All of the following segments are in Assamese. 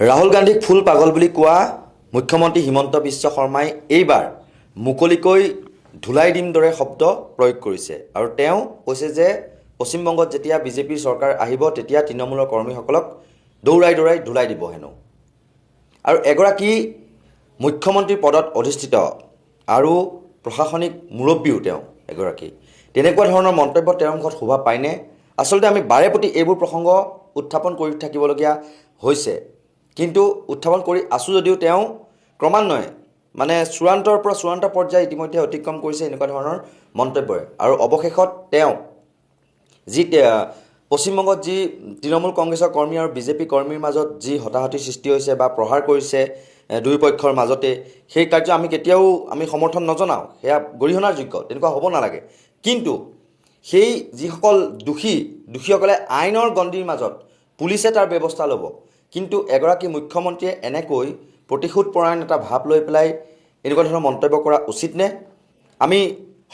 ৰাহুল গান্ধীক ফুল পাগল বুলি কোৱা মুখ্যমন্ত্ৰী হিমন্ত বিশ্ব শৰ্মাই এইবাৰ মুকলিকৈ ধুলাই দিম দৰে শব্দ প্ৰয়োগ কৰিছে আৰু তেওঁ কৈছে যে পশ্চিমবংগত যেতিয়া বিজেপিৰ চৰকাৰ আহিব তেতিয়া তৃণমূলৰ কৰ্মীসকলক দৌৰাই দৌৰাই ধুলাই দিব হেনো আৰু এগৰাকী মুখ্যমন্ত্ৰীৰ পদত অধিষ্ঠিত আৰু প্ৰশাসনিক মুৰব্বীও তেওঁ এগৰাকী তেনেকুৱা ধৰণৰ মন্তব্য তেওঁৰ মুখত শোভা পায়নে? আচলতে আমি বাৰে প্ৰতি এইবোৰ প্ৰসংগ উত্থাপন কৰি থাকিবলগীয়া হৈছে, কিন্তু উত্থাপন কৰি আছোঁ যদিও তেওঁ ক্ৰমান্বয়ে মানে চূড়ান্তৰ পৰা চূড়ান্ত পৰ্যায় ইতিমধ্যে অতিক্ৰম কৰিছে এনেকুৱা ধৰণৰ মন্তব্যৰে আৰু অৱশেষত তেওঁ যি পশ্চিমবংগত যি তৃণমূল কংগ্ৰেছৰ কৰ্মী আৰু বিজেপি কৰ্মীৰ মাজত যি হতাহতিৰ সৃষ্টি হৈছে বা প্ৰহাৰ কৰিছে দুয়োপক্ষৰ মাজতে সেই কাৰ্য আমি কেতিয়াও সমৰ্থন নজনাওঁ, সেয়া গৰিহণাৰ যোগ্য, তেনেকুৱা হ'ব নালাগে। কিন্তু সেই যিসকল দোষীসকলে আইনৰ গণ্ডিৰ মাজত পুলিচে তাৰ ব্যৱস্থা ল'ব, কিন্তু এগৰাকী মুখ্যমন্ত্ৰীয়ে এনেকৈ প্ৰতিশোধ পৰায়ণ এটা ভাৱ লৈ পেলাই এনেকুৱা ধৰণৰ মন্তব্য কৰা উচিত নে? আমি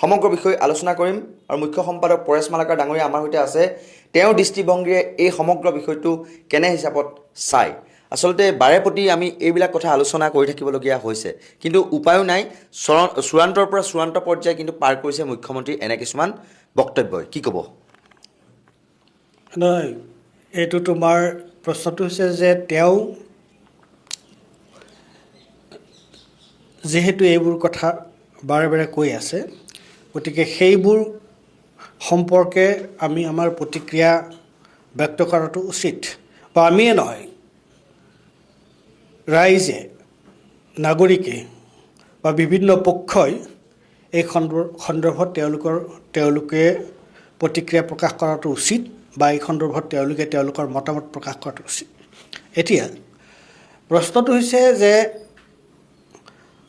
সমগ্ৰ বিষয়ে আলোচনা কৰিম আৰু মুখ্য সম্পাদক পৰেশ মালাকাৰ ডাঙৰীয়া আমাৰ সৈতে আছে। তেওঁৰ দৃষ্টিভংগীৰে এই সমগ্ৰ বিষয়টো কেনে হিচাপত চায়? আচলতে বাৰে প্ৰতি আমি এইবিলাক কথা আলোচনা কৰি থাকিবলগীয়া হৈছে, কিন্তু উপায়ো নাই। চূড়ান্তৰ পৰা চূড়ান্ত পৰ্যায় কিন্তু পাৰ কৰিছে মুখ্যমন্ত্ৰীৰ এনে কিছুমান বক্তব্যই। কি ক'ব? নহয়, এইটো তোমাৰ প্ৰশ্নটো হৈছে যে তেওঁ যিহেতু এইবোৰ কথা বাৰে বাৰে কৈ আছে, গতিকে সেইবোৰ সম্পৰ্কে আমি আমাৰ প্ৰতিক্ৰিয়া ব্যক্ত কৰাটো উচিত, বা আমিয়ে নহয়, ৰাইজে, নাগৰিকে বা বিভিন্ন পক্ষই এই সন্দৰ্ভত তেওঁলোকে প্ৰতিক্ৰিয়া প্ৰকাশ কৰাটো উচিত, বা এই সন্দৰ্ভত তেওঁলোকে তেওঁলোকৰ মতামত প্ৰকাশ কৰাটো উচিত। এতিয়া প্ৰশ্নটো হৈছে যে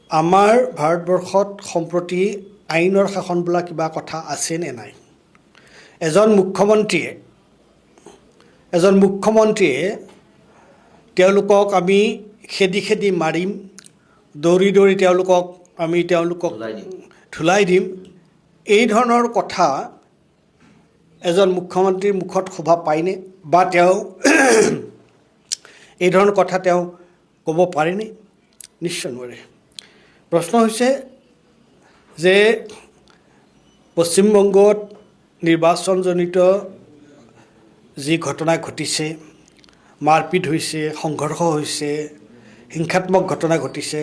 আমাৰ ভাৰতবৰ্ষত সম্প্ৰতি আইনৰ শাসন বোলা কিবা কথা আছে নে নাই? এজন মুখ্যমন্ত্ৰীয়ে তেওঁলোকক আমি খেদি মাৰিম, দৌৰি তেওঁলোকক ধুলাই দিম, এই ধৰণৰ কথা এজন মুখ্যমন্ত্ৰীৰ মুখত শোভা পায়নে? বা তেওঁ এই ধৰণৰ কথা তেওঁ ক'ব পাৰেনে? নিশ্চয় নোৱাৰে। প্ৰশ্ন হৈছে যে পশ্চিমবংগত নিৰ্বাচনজনিত যি ঘটনা ঘটিছে, মাৰপিট হৈছে, সংঘৰ্ষ হৈছে, হিংসাত্মক ঘটনা ঘটিছে,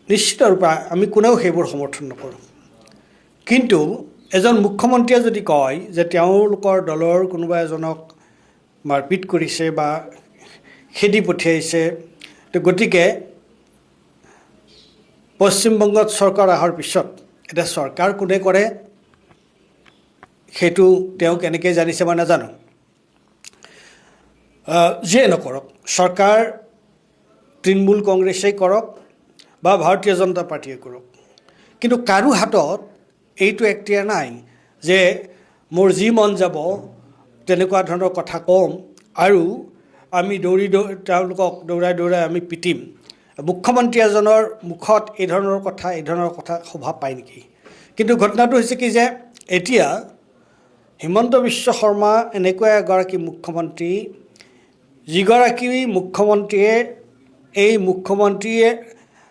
নিশ্চিত ৰূপে আমি কোনেও সেইবোৰ সমৰ্থন নকৰোঁ। কিন্তু এজন মুখ্যমন্ত্ৰীয়ে যদি কয় যে তেওঁলোকৰ দলৰ কোনোবা এজনক মাৰপিট কৰিছে বা খেদি পঠিয়াইছে, তো গতিকে পশ্চিমবংগত চৰকাৰ অহাৰ পিছত এতিয়া চৰকাৰ কোনে কৰে সেইটো তেওঁ কেনেকৈ জানিছে মই নাজানো। যিয়ে নকৰক, চৰকাৰ তৃণমূল কংগ্ৰেছেই কৰক বা ভাৰতীয় জনতা পাৰ্টীয়ে কৰক, কিন্তু কাৰো হাতত এইটো এখতিয়াৰ নাই যে মোৰ যি মন যাব তেনেকুৱা ধৰণৰ কথা ক'ম আৰু আমি তেওঁলোকক দৌৰাই আমি পিটিম। মুখ্যমন্ত্ৰী এজনৰ মুখত এই ধৰণৰ কথা শোভা পায় নেকি? কিন্তু ঘটনাটো হৈছে কি যে এতিয়া হিমন্ত বিশ্ব শৰ্মা এনেকুৱা এগৰাকী মুখ্যমন্ত্ৰী, যিগৰাকী মুখ্যমন্ত্ৰীয়ে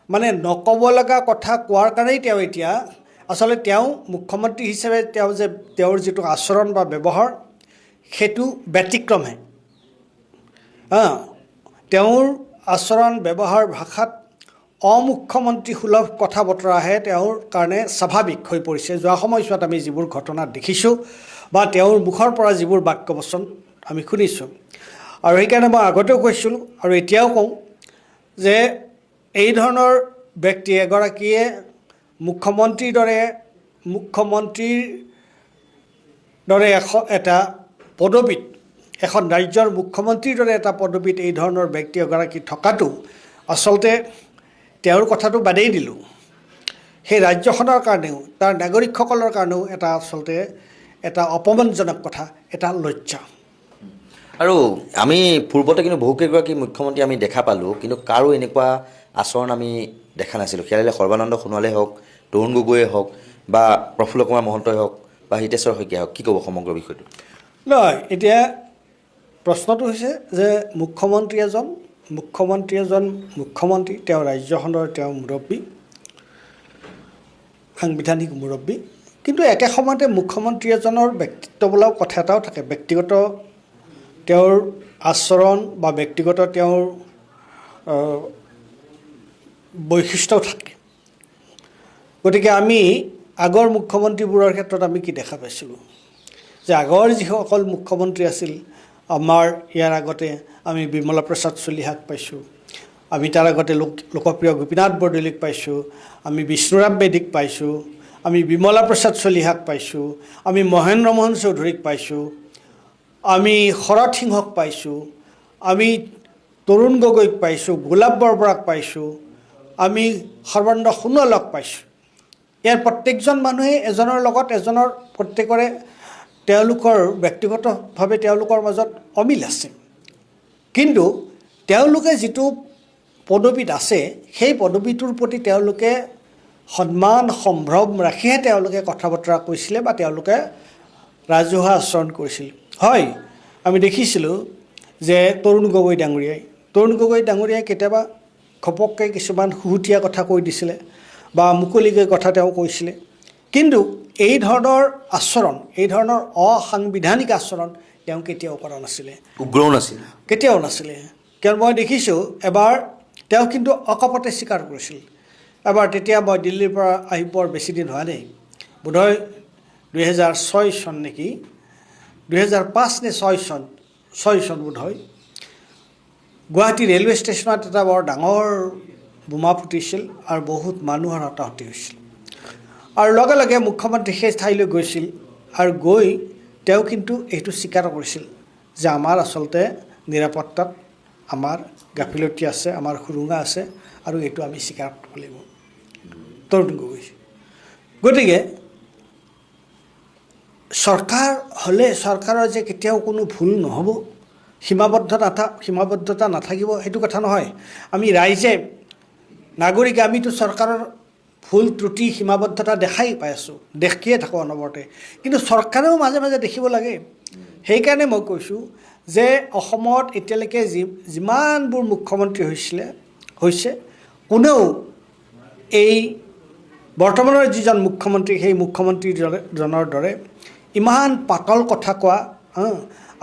মানে নক'ব লগা কথা কোৱাৰ কাৰণেই তেওঁ এতিয়া আচলতে তেওঁ মুখ্যমন্ত্ৰী হিচাপে তেওঁৰ যিটো আচৰণ বা ব্যৱহাৰ সেইটো ব্যতিক্ৰমহে। তেওঁৰ আচৰণ ব্যৱহাৰ ভাষাত অমুখ্যমন্ত্ৰী সুলভ কথা বতৰাহে তেওঁৰ কাৰণে স্বাভাৱিক হৈ পৰিছে। যোৱা সময়ছোৱাত আমি যিবোৰ ঘটনা দেখিছোঁ বা তেওঁৰ মুখৰ পৰা যিবোৰ বাক্য বচন আমি শুনিছোঁ, আৰু সেইকাৰণে মই আগতেও কৈছিলোঁ আৰু এতিয়াও কওঁ যে এই ধৰণৰ ব্যক্তি এগৰাকীয়ে মুখ্যমন্ত্ৰীৰ দৰে এটা পদবীত, এখন ৰাজ্যৰ মুখ্যমন্ত্ৰীৰ দৰে এটা পদবীত এই ধৰণৰ ব্যক্তি এগৰাকী থকাটো আচলতে তেওঁৰ কথাটো বাদেই দিলোঁ, সেই ৰাজ্যখনৰ কাৰণেও তাৰ নাগৰিকসকলৰ কাৰণেও আচলতে এটা অপমানজনক কথা, এটা লজ্জা। আৰু আমি পূৰ্বতে কিন্তু বহুকেইগৰাকী মুখ্যমন্ত্ৰী আমি দেখা পালোঁ, কিন্তু কাৰো এনেকুৱা আচৰণ আমি দেখা নাছিলোঁ। সেয়ালে সৰ্বানন্দ সোণোৱালেই হওক, তৰুণ গগৈয়ে হওক বা প্ৰফুল্ল কুমাৰ মহন্তই হওক বা হিতেশ্বৰ শইকীয়াই হওক। কি ক'ব সমগ্ৰ বিষয়টো? নহয়, এতিয়া প্ৰশ্নটো হৈছে যে মুখ্যমন্ত্ৰী মুখ্যমন্ত্ৰী তেওঁ ৰাজ্যখনৰ তেওঁ মুৰব্বী, সাংবিধানিক মুৰব্বী, কিন্তু একে সময়তে মুখ্যমন্ত্ৰী এজনৰ ব্যক্তিত্ব বোলাও কথা এটাও থাকে। ব্যক্তিগত তেওঁৰ আচৰণ বা ব্যক্তিগত তেওঁৰ বৈশিষ্ট্যও থাকে। গতিকে আমি আগৰ মুখ্যমন্ত্ৰীবোৰৰ ক্ষেত্ৰত আমি কি দেখা পাইছিলোঁ যে আগৰ যিসকল মুখ্যমন্ত্ৰী আছিল, আমাৰ ইয়াৰ আগতে আমি বিমলা প্ৰসাদ চলিহাক পাইছোঁ, আমি তাৰ আগতে লোকপ্ৰিয় গোপীনাথ বৰদলৈক পাইছোঁ, আমি বিষ্ণুৰাম মেধিক পাইছোঁ, আমি বিমলা প্ৰসাদ চলিহাক পাইছোঁ, আমি মহেন্দ্ৰ মোহন চৌধুৰীক পাইছোঁ, আমি শৰৎ সিংহক পাইছোঁ, আমি তৰুণ গগৈক পাইছোঁ, গোলাপ বৰবৰাক পাইছোঁ, আমি সৰ্বানন্দ সোণোৱালক পাইছোঁ। ইয়াৰ প্ৰত্যেকজন মানুহে এজনৰ লগত এজনৰ প্ৰত্যেকৰে তেওঁলোকৰ ব্যক্তিগতভাৱে তেওঁলোকৰ মাজত অমিল আছে, কিন্তু তেওঁলোকে যিটো পদবীত আছে সেই পদবীটোৰ প্ৰতি তেওঁলোকে সন্মান সম্ভ্ৰম ৰাখিহে তেওঁলোকে কথা বতৰা কৈছিলে বা তেওঁলোকে ৰাজহুৱা আচৰণ কৰিছিল। হয়, আমি দেখিছিলোঁ যে তৰুণ গগৈ ডাঙৰীয়াই কেতিয়াবা ঘপককৈ কিছুমান শুহুতীয়া কথা কৈ দিছিলে বা মুকলিকৈ কথা তেওঁ কৈছিলে, কিন্তু এই ধৰণৰ আচৰণ, এই ধৰণৰ অসাংবিধানিক আচৰণ তেওঁ কেতিয়াও কৰা নাছিলে, উগ্ৰও নাছিল, কেতিয়াও নাছিলে। কাৰণ মই দেখিছোঁ এবাৰ তেওঁ কিন্তু অকপতে স্বীকাৰ কৰিছিল। এবাৰ তেতিয়া মই দিল্লীৰ পৰা আহি পোৱাৰ বেছিদিন হোৱা নাই, বোধহয় 2006 চন নেকি, 2005 নে 6 চন বোধহয়, গুৱাহাটী ৰেলৱে ষ্টেচনত এটা বৰ ডাঙৰ বোমা ফুটিছিল আৰু বহুত মানুহৰ হতাহতি হৈছিল। আৰু লগে লগে মুখ্যমন্ত্ৰী সেই ঠাইলৈ গৈছিল আৰু গৈ তেওঁ কিন্তু এইটো স্বীকাৰ কৰিছিল যে আমাৰ আচলতে নিৰাপত্তাত আমাৰ গাফিলতি আছে, আমাৰ সুৰুঙা আছে, আৰু এইটো আমি স্বীকাৰ কৰিব লাগিব। তৰুণ গগৈ। গতিকে চৰকাৰ হ'লে চৰকাৰৰ যে কেতিয়াও কোনো ভুল নহ'ব, সীমাবদ্ধতা নাথাকিব সেইটো কথা নহয়। আমি ৰাইজে নাগৰিকে আমিতো চৰকাৰৰ ভুল ত্ৰুটি সীমাবদ্ধতা দেখাই পাই আছোঁ, দেখিয়ে থাকোঁ অনবৰতে, কিন্তু চৰকাৰেও মাজে মাজে দেখিব লাগে। সেইকাৰণে মই কৈছোঁ যে অসমত এতিয়ালৈকে যিমানবোৰ মুখ্যমন্ত্ৰী হৈছে কোনেও এই বৰ্তমানৰ যিজন মুখ্যমন্ত্ৰী সেই মুখ্যমন্ত্ৰীজনৰ দৰে ইমান পাতল কথা কোৱা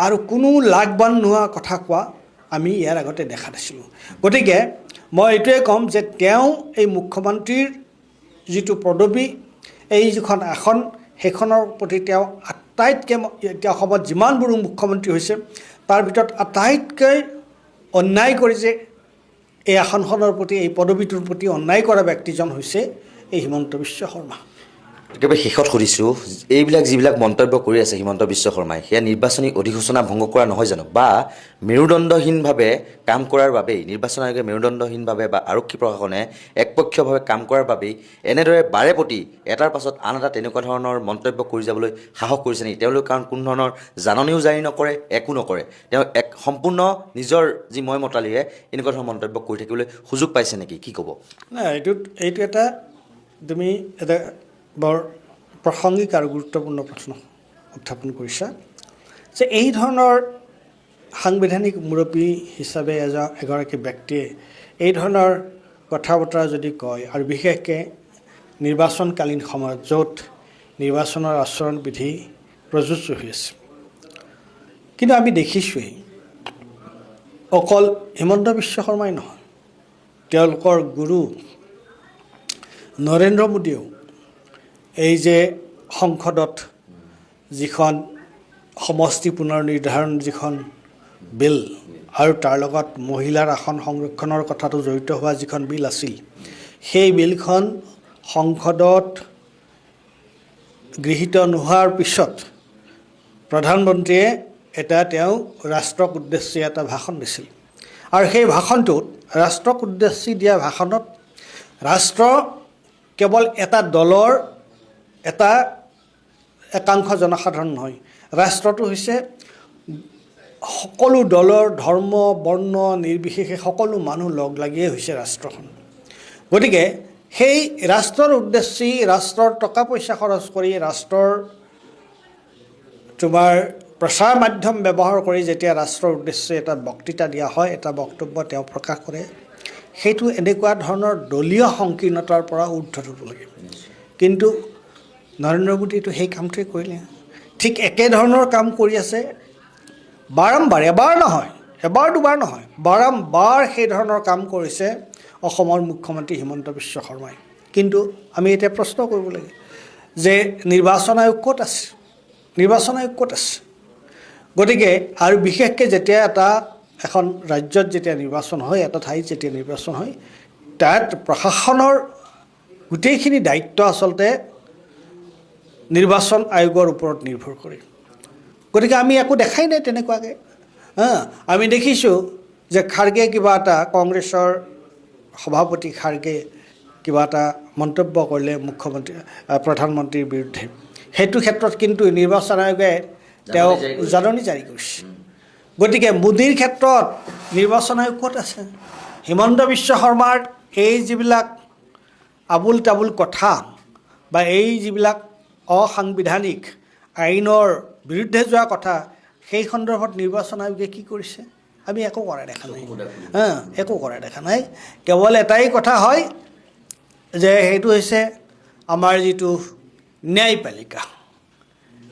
আৰু কোনো লাগ-বান নোহোৱা কথা কোৱা আমি ইয়াৰ আগতে দেখা নাছিলোঁ। গতিকে মই এইটোৱে ক'ম যে তেওঁ এই মুখ্যমন্ত্ৰীৰ যিটো পদবী, এই যিখন আসন, সেইখনৰ প্ৰতি তেওঁ আটাইতকৈ, এতিয়া অসমত যিমানবোৰ মুখ্যমন্ত্ৰী হৈছে তাৰ ভিতৰত আটাইতকৈ অন্যায় কৰি যে এই আসনখনৰ প্ৰতি, এই পদবীটোৰ প্ৰতি অন্যায় কৰা ব্যক্তিজন হৈছে এই হিমন্ত বিশ্ব শৰ্মা। একেবাৰে শেষত সুধিছোঁ, এইবিলাক যিবিলাক মন্তব্য কৰি আছে হিমন্ত বিশ্ব শৰ্মাই, সেয়া নিৰ্বাচনী অধিসূচনা ভংগ কৰা নহয় জানো, বা মেৰুদণ্ডহীনভাৱে কাম কৰাৰ বাবেই, নিৰ্বাচন আয়োগে মেৰুদণ্ডহীনভাৱে বা আৰক্ষী প্ৰশাসনে একপক্ষীয়ভাৱে কাম কৰাৰ বাবেই এনেদৰে বাৰে প্ৰতি এটাৰ পাছত আন এটা তেনেকুৱা ধৰণৰ মন্তব্য কৰি যাবলৈ সাহস কৰিছে নেকি তেওঁলোক? কাৰণ কোনো ধৰণৰ জাননীও জাৰি নকৰে, একো নকৰে, তেওঁ সম্পূৰ্ণ নিজৰ যি মই মতালিৰে এনেকুৱা ধৰণৰ মন্তব্য কৰি থাকিবলৈ সুযোগ পাইছে নেকি, কি ক'ব? নাই, এইটো এটা তুমি এটা বৰ প্ৰাসংগিক আৰু গুৰুত্বপূৰ্ণ প্ৰশ্ন উত্থাপন কৰিছা যে এই ধৰণৰ সাংবিধানিক মুৰব্বী হিচাপে এগৰাকী ব্যক্তিয়ে এই ধৰণৰ কথা বতৰা যদি কয়, আৰু বিশেষকৈ নিৰ্বাচনকালীন সময়ত য'ত নিৰ্বাচনৰ আচৰণ বিধি প্ৰযোজ্য হৈ আছে, কিন্তু আমি দেখিছোঁৱেই অকল হিমন্ত বিশ্ব শৰ্মাই নহয়, তেওঁলোকৰ গুৰু নৰেন্দ্ৰ মোদীয়েও এই যে সংসদত যিখন সমষ্টি পুনৰ নিৰ্ধাৰণ যিখন বিল আৰু তাৰ লগত মহিলাৰ আসন সংৰক্ষণৰ কথাটো জড়িত হোৱা যিখন বিল আছিল, সেই বিলখন সংসদত গৃহীত নোহোৱাৰ পিছত প্ৰধানমন্ত্ৰীয়ে তেওঁ ৰাষ্ট্ৰক উদ্দেশ্যি এটা ভাষণ দিছিল, আৰু সেই ভাষণটোত, ৰাষ্ট্ৰক উদ্দেশ্যি দিয়া ভাষণত, ৰাষ্ট্ৰ কেৱল এটা দলৰ এটা একাংশ জনসাধাৰণ নহয়, ৰাষ্ট্ৰটো হৈছে সকলো দলৰ, ধৰ্ম, বৰ্ণ নিৰ্বিশেষে সকলো মানুহ লগ লাগিয়ে হৈছে ৰাষ্ট্ৰখন। গতিকে সেই ৰাষ্ট্ৰৰ উদ্দেশ্যি, ৰাষ্ট্ৰৰ টকা পইচা খৰচ কৰি, ৰাষ্ট্ৰৰ তোমাৰ প্ৰচাৰ মাধ্যম ব্যৱহাৰ কৰি যেতিয়া ৰাষ্ট্ৰৰ উদ্দেশ্যে এটা বক্তৃতা দিয়া হয়, এটা বক্তব্য তেওঁ প্ৰকাশ কৰে, সেইটো এনেকুৱা ধৰণৰ দলীয় সংকীৰ্ণতাৰ পৰা ঊৰ্ধত হ'ব লাগে। কিন্তু নৰেন্দ্ৰ মোদীটো সেই কামটোৱে কৰিলে। ঠিক একেধৰণৰ কাম কৰি আছে বাৰম্বাৰ, এবাৰ নহয়, এবাৰ দুবাৰ নহয়, বাৰম্বাৰ সেই ধৰণৰ কাম কৰিছে অসমৰ মুখ্যমন্ত্ৰী হিমন্ত বিশ্ব শৰ্মাই। কিন্তু আমি এতিয়া প্ৰশ্ন কৰিব লাগে যে নিৰ্বাচন আয়োগ ক'ত আছে? নিৰ্বাচন আয়োগ ক'ত আছে? গতিকে আৰু বিশেষকৈ যেতিয়া এখন ৰাজ্যত যেতিয়া নিৰ্বাচন হয়, এটা ঠাইত যেতিয়া নিৰ্বাচন হয়, তাত প্ৰশাসনৰ গোটেইখিনি দায়িত্ব আচলতে নিৰ্বাচন আয়োগৰ ওপৰত নিৰ্ভৰ কৰে। গতিকে আমি একো দেখাই নাই তেনেকুৱাকৈ। আমি দেখিছোঁ যে খাৰ্গে কিবা এটা, কংগ্ৰেছৰ সভাপতি খাৰ্গে কিবা এটা মন্তব্য কৰিলে প্ৰধানমন্ত্ৰীৰ বিৰুদ্ধে, সেইটো ক্ষেত্ৰত কিন্তু নিৰ্বাচন আয়োগে তেওঁক জাননী জাৰি কৰিছে। গতিকে মোদীৰ ক্ষেত্ৰত নিৰ্বাচন আয়োগ ক'ত আছে? হিমন্ত বিশ্ব শৰ্মাৰ এই যিবিলাক আবুল তাবুল কথা বা এই যিবিলাক অসাংবিধানিক আইনৰ বিৰুদ্ধে যোৱা কথা, সেই সন্দৰ্ভত নিৰ্বাচন আয়োগে কি কৰিছে? আমি একো কৰা দেখা নাই। একো কৰা দেখা নাই। কেৱল এটাই কথা হয় যে সেইটো হৈছে আমাৰ যিটো ন্যায়পালিকা।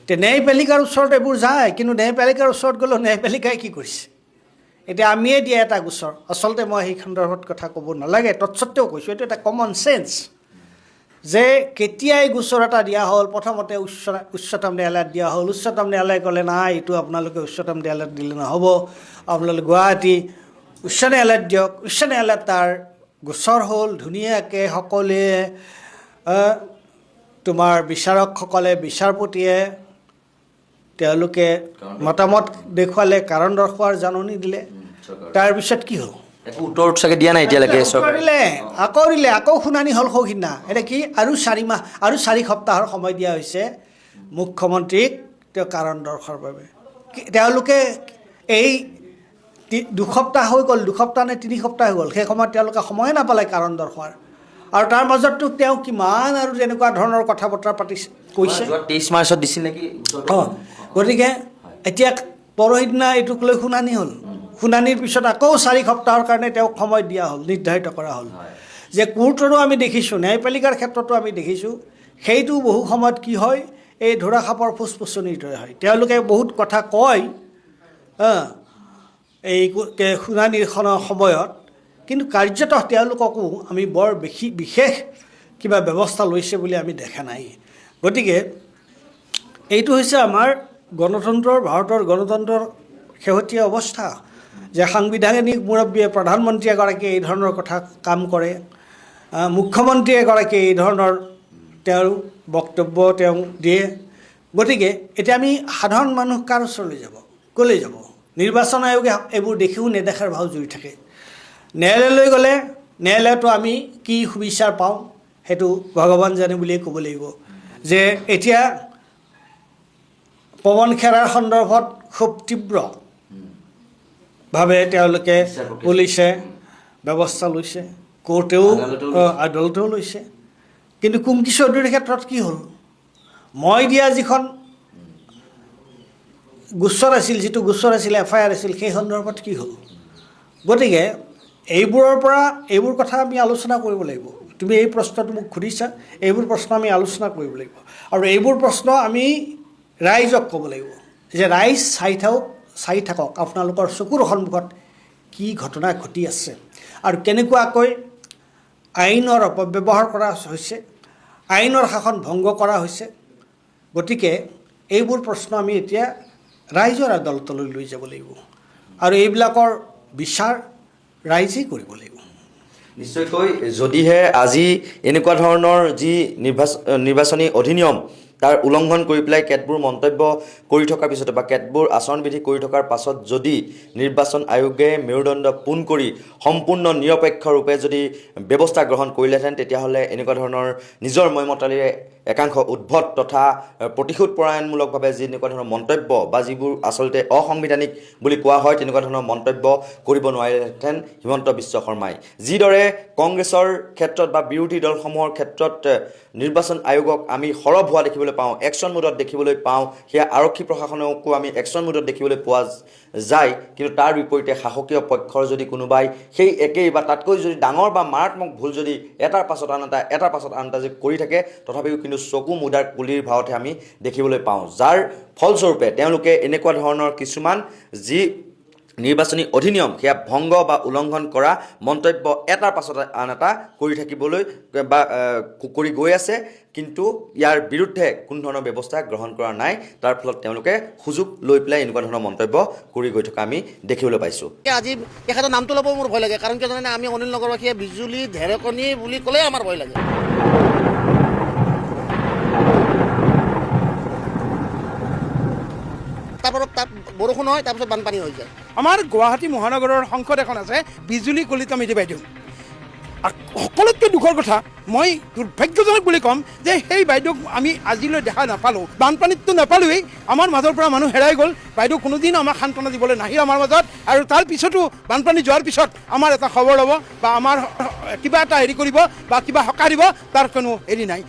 এতিয়া ন্যায়পালিকাৰ ওচৰত এইবোৰ যায়, কিন্তু ন্যায়পালিকাৰ ওচৰত গ'লেও ন্যায়পালিকাই কি কৰিছে? এতিয়া আমিয়ে দিয়া এটা গোচৰ, আচলতে মই সেই সন্দৰ্ভত কথা ক'ব নালাগে, তৎসত্ত্বেও কৈছোঁ, এইটো এটা কমন চেন্স যে কেতিয়াই গোচৰ এটা দিয়া হ'ল, প্ৰথমতে উচ্চতম ন্যায়ালয়ত দিয়া হ'ল, উচ্চতম ন্যায়ালয়ে ক'লে নাই, এইটো আপোনালোকে উচ্চতম ন্যায়ালয়ত দিলে নহ'ব, আপোনালোকে গুৱাহাটী উচ্চ ন্যায়ালয়ত দিয়ক। উচ্চ ন্যায়ালয়ত তাৰ গোচৰ হ'ল, ধুনীয়াকৈ সকলোৱে তোমাৰ বিচাৰকসকলে, বিচাৰপতিয়ে তেওঁলোকে মতামত দেখুৱালে, কাৰণ দৰ্শোৱাৰ জাননী দিলে। তাৰপিছত কি হ'ল? উত্তৰ চাগে দিয়া নাই এতিয়ালৈকে। দিলে, আকৌ শুনানি হ'ল সৌসিদিনা। এতিয়া কি আৰু 4 মাহ আৰু 4 সপ্তাহৰ সময় দিয়া হৈছে মুখ্যমন্ত্ৰীক তেওঁ কাৰণ দৰ্শোৱাৰ বাবে। তেওঁলোকে এই 2 সপ্তাহ হৈ গ'ল, 2 সপ্তাহ নে 3 সপ্তাহ হৈ গ'ল, সেই সময়ত তেওঁলোকে সময়ে নাপালে কাৰণ দৰ্শোৱাৰ। আৰু তাৰ মাজততো তেওঁ কিমান আৰু তেনেকুৱা ধৰণৰ কথা বতৰা কৈছে। 23 মাৰ্চত দিছিল নেকি? গতিকে এতিয়া পৰহিদিনা এইটোক লৈ শুনানি হ'ল। শুনানিৰ পিছত আকৌ 4 সপ্তাহৰ কাৰণে তেওঁক সময় দিয়া হ'ল, নিৰ্ধাৰিত কৰা হ'ল। যে কোৰ্টৰো আমি দেখিছোঁ, ন্যায়পালিকাৰ ক্ষেত্ৰতো আমি দেখিছোঁ, সেইটো বহু সময়ত কি হয়, এই ধোঁৰাসাপৰ ফুচফুচনিৰ দৰে হয়। তেওঁলোকে বহুত কথা কয় এই শুনানিৰ সময়ত, কিন্তু কাৰ্যতঃ তেওঁলোককো আমি বৰ বিশেষ কিবা ব্যৱস্থা লৈছে বুলি আমি দেখা নাই। গতিকে এইটো হৈছে আমাৰ গণতন্ত্ৰৰ, ভাৰতৰ গণতন্ত্ৰৰ শেহতীয়া অৱস্থা, যে সাংবিধানিক মুৰব্বীয়ে, প্ৰধানমন্ত্ৰী এগৰাকীয়ে এই ধৰণৰ কথা কাম কৰে, মুখ্যমন্ত্ৰী এগৰাকীয়ে এই ধৰণৰ তেওঁৰ বক্তব্য তেওঁ দিয়ে। গতিকে এতিয়া আমি সাধাৰণ মানুহ কাৰ ওচৰলৈ যাব? ক'লৈ যাব? নিৰ্বাচন আয়োগে এইবোৰ দেখিও নেদেখাৰ ভাও জুৰি থাকে। ন্যায়ালয়লৈ গ'লে ন্যায়ালয়তো আমি কি সুবিচাৰ পাওঁ সেইটো ভগৱান জানে বুলিয়ে ক'ব লাগিব। যে এতিয়া পৱন খেৰাৰ সন্দৰ্ভত খুব তীব্ৰভাৱে তেওঁলোকে পুলিচে ব্যৱস্থা লৈছে, কোৰ্টেও আদালতেও লৈছে। কিন্তু কুংকি চৌধুৰীৰ ক্ষেত্ৰত কি হ'ল? মই দিয়া যিখন গোচৰ আছিল, যিটো গোচৰ আছিল, FIR আছিল, সেই সন্দৰ্ভত কি হ'ল? গতিকে এইবোৰ কথা আমি আলোচনা কৰিব লাগিব। তুমি এই প্ৰশ্নটো মোক সুধিছা, এইবোৰ প্ৰশ্ন আমি আলোচনা কৰিব লাগিব। আৰু এইবোৰ প্ৰশ্ন আমি ৰাইজক ক'ব লাগিব যে ৰাইজ চাই থাকক আপোনালোকৰ চকুৰ সন্মুখত কি ঘটনা ঘটি আছে আৰু কেনেকুৱাকৈ আইনৰ অপব্যৱহাৰ কৰা হৈছে, আইনৰ শাসন ভংগ কৰা হৈছে। গতিকে এইবোৰ প্ৰশ্ন আমি এতিয়া ৰাইজৰ আদালতলৈ লৈ যাব লাগিব আৰু এইবিলাকৰ বিচাৰ ৰাইজেই কৰিব লাগিব। নিশ্চয়কৈ যদিহে আজি এনেকুৱা ধৰণৰ যি নিৰ্বাচনী অধিনিয়ম তাৰ উলংঘন কৰি পেলাই কেতবোৰ মন্তব্য কৰি থকাৰ পিছতে বা কেতবোৰ আচৰণবিধি কৰি থকাৰ পাছত যদি নিৰ্বাচন আয়োগে মেৰুদণ্ড পোন কৰি সম্পূৰ্ণ নিৰপেক্ষৰূপে যদি ব্যৱস্থা গ্ৰহণ কৰিলেহেঁতেন, তেতিয়াহ'লে এনেকুৱা ধৰণৰ নিজৰ মইমতালিৰে একাংশ উদ্ভট তথা প্ৰতিশোধপৰায়ণমূলকভাৱে যি এনেকুৱা ধৰণৰ মন্তব্য বা যিবোৰ আচলতে অসাংবিধানিক বুলি কোৱা হয়, তেনেকুৱা ধৰণৰ মন্তব্য কৰিব নোৱাৰিলেহেঁতেন হিমন্ত বিশ্ব শৰ্মাই। যিদৰে কংগ্ৰেছৰ ক্ষেত্ৰত বা বিৰোধী দলসমূহৰ ক্ষেত্ৰত নিৰ্বাচন আয়োগক আমি সৰব হোৱা দেখিবলৈ দেখিবলৈ পাওঁ, একশ্যন মুডত দেখিবলৈ পাওঁ, সেয়া আৰক্ষী প্ৰশাসনকো আমি একশ্যন মুডত দেখিবলৈ পোৱা যায়। কিন্তু তাৰ বিপৰীতে শাসকীয় পক্ষৰ যদি কোনোবাই সেই একেই বা তাতকৈ যদি ডাঙৰ বা মাৰাত্মক ভুল যদি এটাৰ পাছত আন এটা যদি কৰি থাকে, তথাপিও কিন্তু চকু মুদাৰ কুলিৰ ভাৱতহে আমি দেখিবলৈ পাওঁ, যাৰ ফলস্বৰূপে তেওঁলোকে এনেকুৱা ধৰণৰ কিছুমান যি নিৰ্বাচনী অধিনিয়ম সেয়া ভংগ বা উলংঘন কৰা মন্তব্য এটাৰ পাছত আন এটা কৰি থাকিবলৈ বা কৰি গৈ আছে। কিন্তু ইয়াৰ বিৰুদ্ধে কোনো ধৰণৰ ব্যৱস্থা গ্ৰহণ কৰা নাই। তাৰ ফলত তেওঁলোকে সুযোগ লৈ পেলাই এনেকুৱা ধৰণৰ মন্তব্য কৰি গৈ থকা আমি দেখিবলৈ পাইছোঁ। আজি তেখেতৰ নামটো ল'ব মোৰ ভয় লাগে, কাৰণ কিয় জানে আমি অনিল নগৰবাসীয়ে বিজুলী ঢেৰেকনি বুলি ক'লেই আমাৰ ভয় লাগে। তাত বৰষুণ হয়, তাৰপিছত বানপানী হৈ যায়। আমাৰ গুৱাহাটী মহানগৰৰ সংসদ এখন আছে বিজুলী কলিতা মেধি বাইদেউ। সকলোতকৈ দুখৰ কথা, মই দুৰ্ভাগ্যজনক বুলি ক'ম যে সেই বাইদেউক আমি আজিলৈ দেখা নাপালোঁ। বানপানীততো নাপালোঁৱেই, আমাৰ মাজৰ পৰা মানুহ হেৰাই গ'ল। বাইদেউ কোনোদিন আমাক সান্তনা দিবলৈ নাহিল আমাৰ মাজত, আৰু তাৰ পিছতো বানপানী যোৱাৰ পিছত আমাৰ এটা খবৰ ল'ব বা আমাৰ কিবা এটা হেৰি কৰিব বা কিবা সকাহ দিব, তাৰ কোনো হেৰি নাই।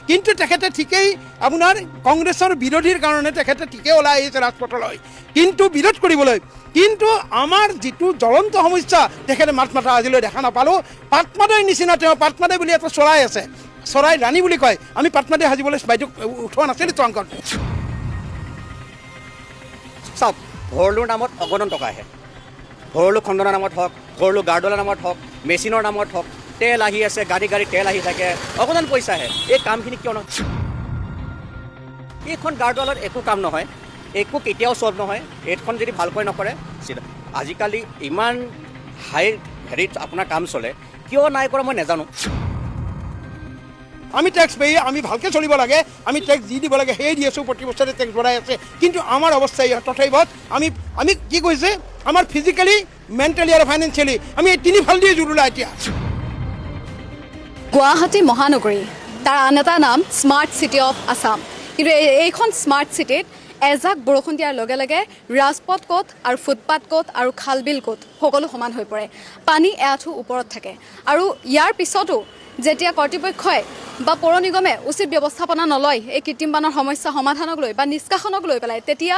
কিন্তু তেখেতে ঠিকেই আপোনাৰ কংগ্ৰেছৰ বিৰোধীৰ কাৰণে তেখেতে ঠিকেই ওলাই আহিছে ৰাজপথলৈ, কিন্তু বিৰোধ কৰিবলৈ। কিন্তু আমাৰ যিটো জ্বলন্ত সমস্যা তেখেতে মাত মাতা আজিলৈ দেখা নাপালোঁ। পাটমাদাইৰ নিচিনা তেওঁ পাটমাদাই বুলি এটা চৰাই আছে, চৰাই ৰাণী বুলি কয়, আমি পাটমাদাই সাজিবলৈ বাইদেউক উঠোৱা নাছিলোঁ ট্ৰাংকত। চাওক, ভৰলুৰ নামত অগণন টকা আহে। ভৰলু খণ্ডনৰ নামত হওক, ভৰলু গাৰ্ডলাৰ নামত হওক, মেচিনৰ নামত হওক, তেল আহি আছে, গাড়ী তেল আহি থাকে, অগণন পইচা আহে। এই কামখিনি কিয় নহয়? এইখন গাৰ্ডৱালত একো কাম নহয়, একো কেতিয়াও চল্ভ নহয়। এইখন যদি ভালকৈ নকৰে, আজিকালি ইমান হাই হেৰিত আপোনাৰ কাম চলে, কিয় নাই কৰা মই নাজানো। আমি টেক্স পেয়ে আমি ভালকৈ চলিব লাগে, আমি টেক্স যি দিব লাগে সেয়ে দি আছোঁ, প্ৰতি বছৰে টেক্স বঢ়াই আছে। কিন্তু আমাৰ অৱস্থা তথাপিও আমি কি কৈছে, আমাৰ ফিজিকেলি, মেণ্টেলি আৰু ফাইনেন্সিয়েলি আমি এই তিনিফাল দিয়ে জুৰুলা এতিয়া। গুৱাহাটী মহানগৰী, তাৰ আন এটা নাম স্মাৰ্ট চিটি অফ আছাম। কিন্তু এইখন স্মাৰ্ট চিটিত এজাক বৰষুণ দিয়াৰ লগে লগে ৰাজপথ ক'ত আৰু ফুটপাথ ক'ত আৰু খাল বিল ক'ত সকলো সমান হৈ পৰে, পানী এআঁঠু ওপৰত থাকে। আৰু ইয়াৰ পিছতো যেতিয়া কৰ্তৃপক্ষই বা পৌৰ নিগমে উচিত ব্যৱস্থাপনা নলয় এই কৃত্ৰিম বানৰ সমস্যা সমাধানক লৈ বা নিষ্কাশনক লৈ পেলাই, তেতিয়া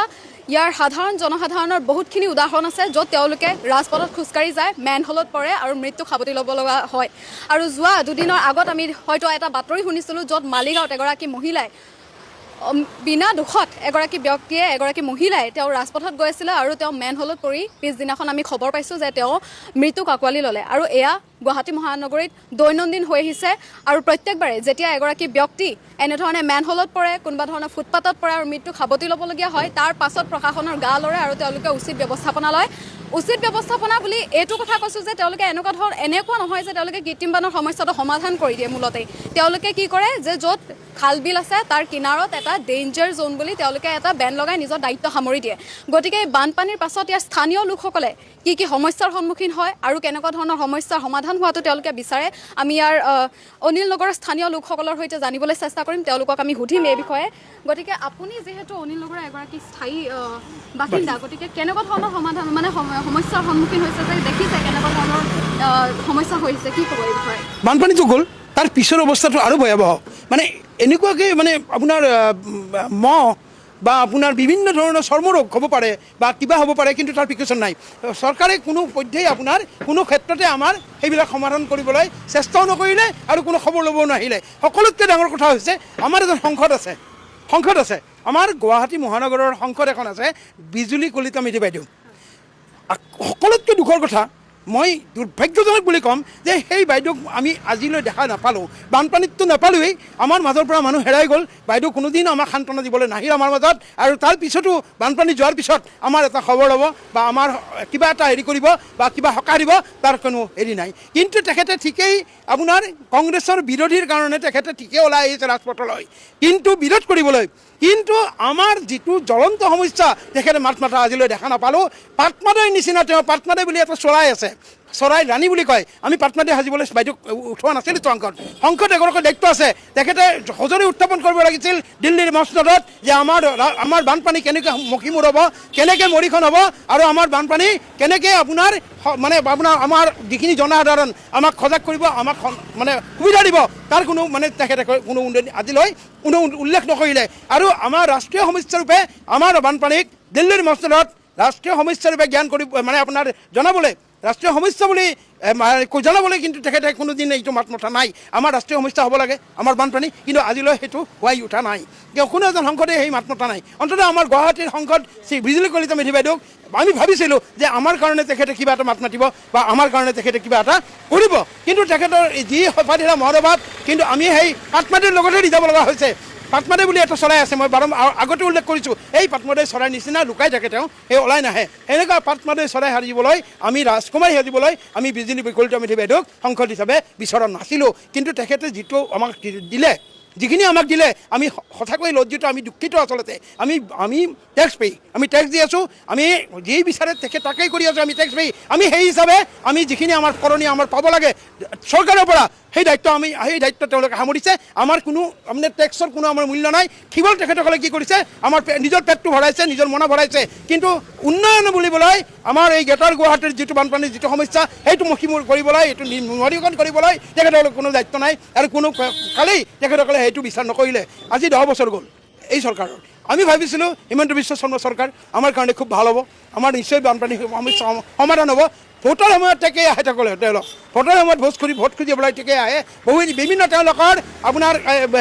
ইয়াৰ সাধাৰণ জনসাধাৰণৰ বহুতখিনি উদাহৰণ আছে য'ত তেওঁলোকে ৰাজপথত খোজকাঢ়ি যায়, মেনহলত পৰে আৰু মৃত্যু সাৱটি ল'ব লগা হয়। আৰু যোৱা দুদিনৰ আগত আমি হয়তো এটা বাতৰি শুনিছিলোঁ য'ত মালিগাঁৱত এগৰাকী মহিলাই বিনা দুখত এগৰাকী ব্যক্তিয়ে এগৰাকী মহিলাই তেওঁ ৰাজপথত গৈ আছিলে আৰু তেওঁ মেনহলত পৰি পিছদিনাখন আমি খবৰ পাইছোঁ যে তেওঁ মৃত্যুক আঁকোৱালি ল'লে। আৰু এয়া গুৱাহাটী মহানগৰীত দৈনন্দিন হৈ আহিছে। আৰু প্ৰত্যেকবাৰে যেতিয়া এগৰাকী ব্যক্তি এনেধৰণে মেনহলত পৰে, কোনোবা ধৰণৰ ফুটপাথত পৰে আৰু মৃত্যুক সাৱটি ল'বলগীয়া হয়, তাৰ পাছত প্ৰশাসনৰ গা লৰে আৰু তেওঁলোকে উচিত ব্যৱস্থাপনা লয়। উচিত ব্যৱস্থাপনা বুলি এইটো কথা কৈছোঁ যে তেওঁলোকে এনেকুৱা নহয় যে তেওঁলোকে কৃত্ৰিম বানৰ সমস্যাটো সমাধান কৰি দিয়ে। মূলতে তেওঁলোকে কি কৰে যে য'ত খাল বিল আছে তাৰ কিনাৰত এটা ডেঞ্জাৰ জ'ন বুলি তেওঁলোকে এটা বেন লগাই নিজৰ দায়িত্ব সামৰি দিয়ে। গতিকে এই বানপানীৰ পাছত ইয়াৰ স্থানীয় লোকসকলে কি কি সমস্যাৰ সন্মুখীন হয় আৰু কেনেকুৱা ধৰণৰ সমস্যাৰ সমাধান হোৱাটো তেওঁলোকে বিচাৰে, আমি ইয়াৰ অনিল নগৰৰ স্থানীয় লোকসকলৰ সৈতে জানিবলৈ চেষ্টা কৰিম, তেওঁলোকক আমি সুধিম এই বিষয়ে। গতিকে আপুনি যিহেতু অনিল নগৰৰ এগৰাকী স্থায়ী বাসিন্দা, গতিকে কেনেকুৱা ধৰণৰ সমাধান মানে সমস্যাৰ সন্মুখীন হৈছে যে দেখিছে, কেনেকুৱা ধৰণৰ সমস্যা হৈছে, কি ক'ব এই বিষয়ে? বানপানীটো গ'ল, তাৰ পিছৰ অৱস্থাটো আৰু ভয়াৱহ। মানে এনেকুৱাকৈ মানে আপোনাৰ মহ বা আপোনাৰ বিভিন্ন ধৰণৰ চৰ্মৰোগ হ'ব পাৰে বা কিবা হ'ব পাৰে, কিন্তু তাৰ প্ৰিকশ্যন নাই। চৰকাৰে কোনো পধ্যেই আপোনাৰ কোনো ক্ষেত্ৰতে আমাৰ সেইবিলাক সমাধান কৰিবলৈ চেষ্টাও নকৰিলে আৰু কোনো খবৰ ল'বও নাহিলে। সকলোতকৈ ডাঙৰ কথা হৈছে আমাৰ এজন সংসদ আছে, আমাৰ গুৱাহাটী মহানগৰৰ সংসদ এখন আছে বিজুলী কলিতা মেধি বাইদেউ। সকলোতকৈ দুখৰ কথা, মই দুৰ্ভাগ্যজনক বুলি ক'ম যে সেই বাইদেউক আমি আজিলৈ দেখা নাপালোঁ। বানপানীততো নাপালোঁৱেই, আমাৰ মাজৰ পৰা মানুহ হেৰাই গ'ল। বাইদেউ কোনোদিন আমাক সান্তনা দিবলৈ নাহিল আমাৰ মাজত, আৰু তাৰ পিছতো বানপানী যোৱাৰ পিছত আমাৰ এটা খবৰ ল'ব বা আমাৰ কিবা এটা হেৰি কৰিব বা কিবা সকাহ দিব, তাৰ কোনো হেৰি নাই। কিন্তু তেখেতে ঠিকেই আপোনাৰ কংগ্ৰেছৰ বিৰোধীৰ কাৰণে তেখেতে ঠিকেই ওলাই আহিছে ৰাজপথলৈ, কিন্তু বিৰোধ কৰিবলৈ। কিন্তু আমাৰ যিটো জ্বলন্ত সমস্যা তেখেতে মাত মাতা আজিলৈ দেখা নাপালোঁ। পাটমাদাইৰ নিচিনা তেওঁ পাটমাদাই বুলি এটা চৰাই আছে, চৰাই ৰাণী বুলি কয় আমি পাটমাটি সাজিবলৈ বাইদেউক উঠোৱা নাছিলোঁ সংসদ এগৰাকী দায়িত্ব আছে তেখেতে সজৰি উত্থাপন কৰিব লাগিছিল দিল্লীৰ মছনদত যে আমাৰ বানপানী কেনেকৈ মষিমূৰ হ'ব কেনেকৈ মৰিখন হ'ব আৰু আমাৰ বানপানী কেনেকৈ আপোনাৰ আমাৰ যিখিনি জনসাধাৰণ আমাক সজাগ কৰিব আমাক মানে সুবিধা দিব তাৰ কোনো মানে তেখেতে কোনো আজিলৈ কোনো উল্লেখ নকৰিলে আৰু আমাৰ ৰাষ্ট্ৰীয় সমস্যাৰূপে আমাৰ বানপানীক দিল্লীৰ মছনদত ৰাষ্ট্ৰীয় সমস্যাৰূপে জ্ঞান কৰি মানে আপোনাৰ জনাবলৈ ৰাষ্ট্ৰীয় সমস্যা বুলি জনাবলৈ কিন্তু তেখেতে কোনোদিন এইটো মাত মতা নাই আমাৰ ৰাষ্ট্ৰীয় সমস্যা হ'ব লাগে আমাৰ বানপানী কিন্তু আজিলৈ সেইটো হোৱাই উঠা নাই কোনো এজন সংসদে সেই মাত মতা নাই অন্ততঃ আমাৰ গুৱাহাটীৰ সংসদ শ্ৰী বিজুলী কলিতা মেধি বাইদেউক আমি ভাবিছিলোঁ যে আমাৰ কাৰণে তেখেতে কিবা এটা মাত মাতিব বা আমাৰ কাৰণে তেখেতে কিবা এটা কৰিব কিন্তু তেখেতৰ যি সফাদিলা মনোভাৱ কিন্তু আমি সেই পাটমাটিৰ লগতে দি যাব লগা হৈছে পাটমাটি বুলি এটা চৰাই আছে মই আগতে উল্লেখ কৰিছোঁ এই পাটমাটি চৰাই নিচিনা লুকাই থাকে তেওঁ সেই ওলাই নাহে এনেকুৱা পাটমাটি চৰাই সাজিবলৈ আমি ৰাজকুমাৰী সাজিবলৈ আমি বিজুলী কলিতা মেধি বাইদেউক সংসদ হিচাপে বিচৰা নাছিলোঁ কিন্তু তেখেতে যিটো আমাক দিলে যিখিনি আমাক দিলে আমি সঁচাকৈ লজ্জিত আমি দুখিত আচলতে আমি টেক্স পেই আমি টেক্স দি আছোঁ আমি যি বিচাৰে তেখেত তাকেই কৰি আছোঁ আমি টেক্স পেই আমি সেই হিচাপে আমি যিখিনি আমাৰ কৰণীয় আমাৰ পাব লাগে চৰকাৰৰ পৰা সেই দায়িত্ব তেওঁলোকে সামৰিছে আমাৰ কোনো মানে টেক্সৰ কোনো আমাৰ মূল্য নাই কেৱল তেখেতসকলে কি কৰিছে আমাৰ নিজৰ পেটটো ভৰাইছে নিজৰ মনা ভৰাইছে কিন্তু উন্নয়ন বুলিবলৈ আমাৰ এই গ্ৰেটাৰ গুৱাহাটীৰ যিটো বানপানীৰ যিটো সমস্যা সেইটো মষিমূৰ কৰিবলৈ এইটো নিৰ্মলীকৰণ কৰিবলৈ তেখেতসকলৰ কোনো দায়িত্ব নাই আৰু কোনো কালেই তেখেতসকলে সেইটো বিচাৰ নকৰিলে আজি 10 বছৰ গ'ল এই চৰকাৰৰ আমি ভাবিছিলোঁ হিমন্ত বিশ্ব শৰ্মা চৰকাৰ আমাৰ কাৰণে খুব ভাল হ'ব আমাৰ নিশ্চয় বানপানী সমস্যা সমাধান হ'ব ভোটৰ সময়ত তেকেই আহে তেওঁলোক ভোটৰ সময়ত ভোট খুজিবলৈ তেকেই আহে বিভিন্ন তেওঁলোকৰ আপোনাৰ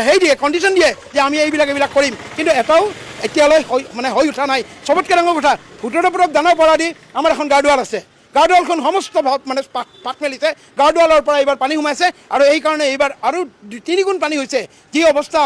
হেৰি দিয়ে কণ্ডিশ্যন দিয়ে যে আমি এইবিলাক কৰিম কিন্তু এটাও এতিয়ালৈ মানে হৈ উঠা নাই চবতকৈ ডাঙৰ কথা ভোটৰ ওপৰত দানৰ পৰা দি আমাৰ এখন গাৰ্ডৱাল আছে গাৰ্ডৱালখন সমস্ত মানে পাত মেলিছে গাৰ্ডৱালৰ পৰা এইবাৰ পানী সোমাইছে আৰু এইকাৰণে এইবাৰ আৰু 3 গুণ পানী হৈছে যি অৱস্থা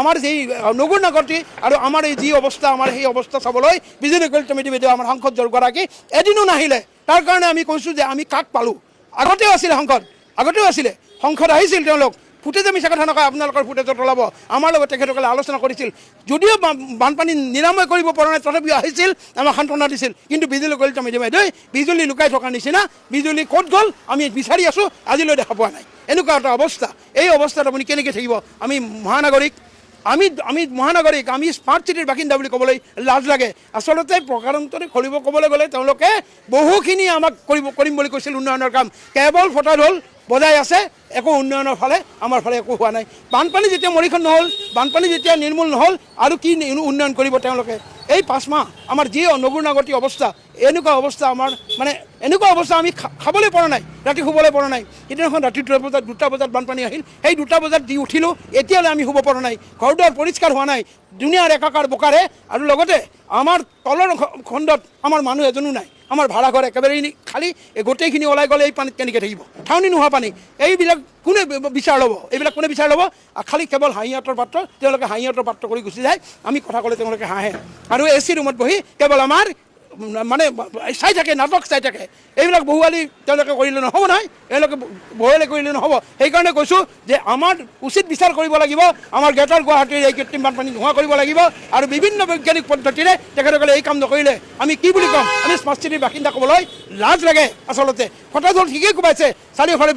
আমাৰ যি নগৰ নাগৰিক আৰু আমাৰ এই যি অৱস্থা আমাৰ সেই অৱস্থা চাবলৈ বিজুলী কলিতা মেধি বাইদেউ আমাৰ সংসদগৰাকী এদিনো নাহিলে তাৰ কাৰণে আমি কৈছোঁ যে আমি কাক পালোঁ আগতেও আছিলে সংসদ আহিছিল তেওঁলোক ফুটেজে মিছা কথা নকয় আপোনালোকৰ ফুটেজত ওলাব আমাৰ লগত তেখেতসকলে আলোচনা কৰিছিল যদিও বানপানী নিৰাময় কৰিব পৰা নাই তথাপিও আহিছিল আমাক সান্তনা দিছিল কিন্তু বিজুলী কলিতা মেধি বাইদেউ বিজুলী লুকাই থকাৰ নিচিনা বিজুলী ক'ত গ'ল আমি বিচাৰি আছোঁ আজিলৈ দেখা পোৱা নাই এনেকুৱা এটা অৱস্থা এই অৱস্থাত আপুনি কেনেকৈ থাকিব আমি মহানগৰীক আমি স্মাৰ্ট চিটিৰ বাসিন্দা বুলি ক'বলৈ লাজ লাগে আচলতে প্ৰকাৰান্তৰে ক'বলৈ গ'লে তেওঁলোকে বহুখিনি আমাক কৰিম বুলি কৈছিল উন্নয়নৰ কাম কেৱল ফটাঢোল বজাই আছে একো উন্নয়নৰ ফালে আমাৰ ফালে একো হোৱা নাই বানপানী যেতিয়া মৰিখন নহ'ল বানপানী যেতিয়া নিৰ্মূল নহ'ল আৰু কি উন্নয়ন কৰিব তেওঁলোকে এই 5 মাহ আমাৰ যি নগৰ নাগৰিক অৱস্থা এনেকুৱা অৱস্থা আমাৰ মানে এনেকুৱা অৱস্থা আমি খাবলৈ পৰা নাই ৰাতি শুবলৈ পৰা নাই সেইদিনাখন ৰাতি 2 বজাত বানপানী আহিল সেই 2 বজাত দি উঠিলোঁ এতিয়ালৈ আমি শুব পৰা নাই ঘৰ দুৱাৰ পৰিষ্কাৰ হোৱা নাই দুনিয়াৰ একাকাৰ বোকাৰে আৰু লগতে আমাৰ তলৰ খণ্ডত আমাৰ মানুহ এজনো নাই আমাৰ ভাড়া ঘৰ একেবাৰে খালী গোটেইখিনি ওলাই গ'লে এই পানীত কেনেকৈ থাকিব ঠাউনি নোহোৱা পানী এইবিলাক কোনে বিচাৰ ল'ব খালী কেৱল হাঁহিয়াতৰ পাত্ৰ তেওঁলোকে হাঁহিয়াতৰ পাত্ৰ কৰি গুচি যায় আমি কথা ক'লে তেওঁলোকে হাঁহে আৰু AC ৰুমত বহি কেৱল আমাৰ মানে চাই থাকে নাটক চাই থাকে এইবিলাক বহুৱালি তেওঁলোকে কৰিলে নহ'ব নহয় এওঁলোকে বহলে কৰিলে নহ'ব সেইকাৰণে কৈছোঁ যে আমাৰ উচিত বিচাৰ কৰিব লাগিব আমাৰ গ্ৰেটাৰ গুৱাহাটীৰ এই কৃত্ৰিম বানপানী নোহোৱা কৰিব লাগিব আৰু বিভিন্ন বৈজ্ঞানিক পদ্ধতিৰে তেখেতসকলে এই কাম নকৰিলে আমি কি বুলি ক'ম আমি স্মাৰ্ট চিটিৰ বাসিন্দা ক'বলৈ লাজ লাগে আচলতে ফটাঢোল ঠিকেই কোবাইছে চাৰিওফালে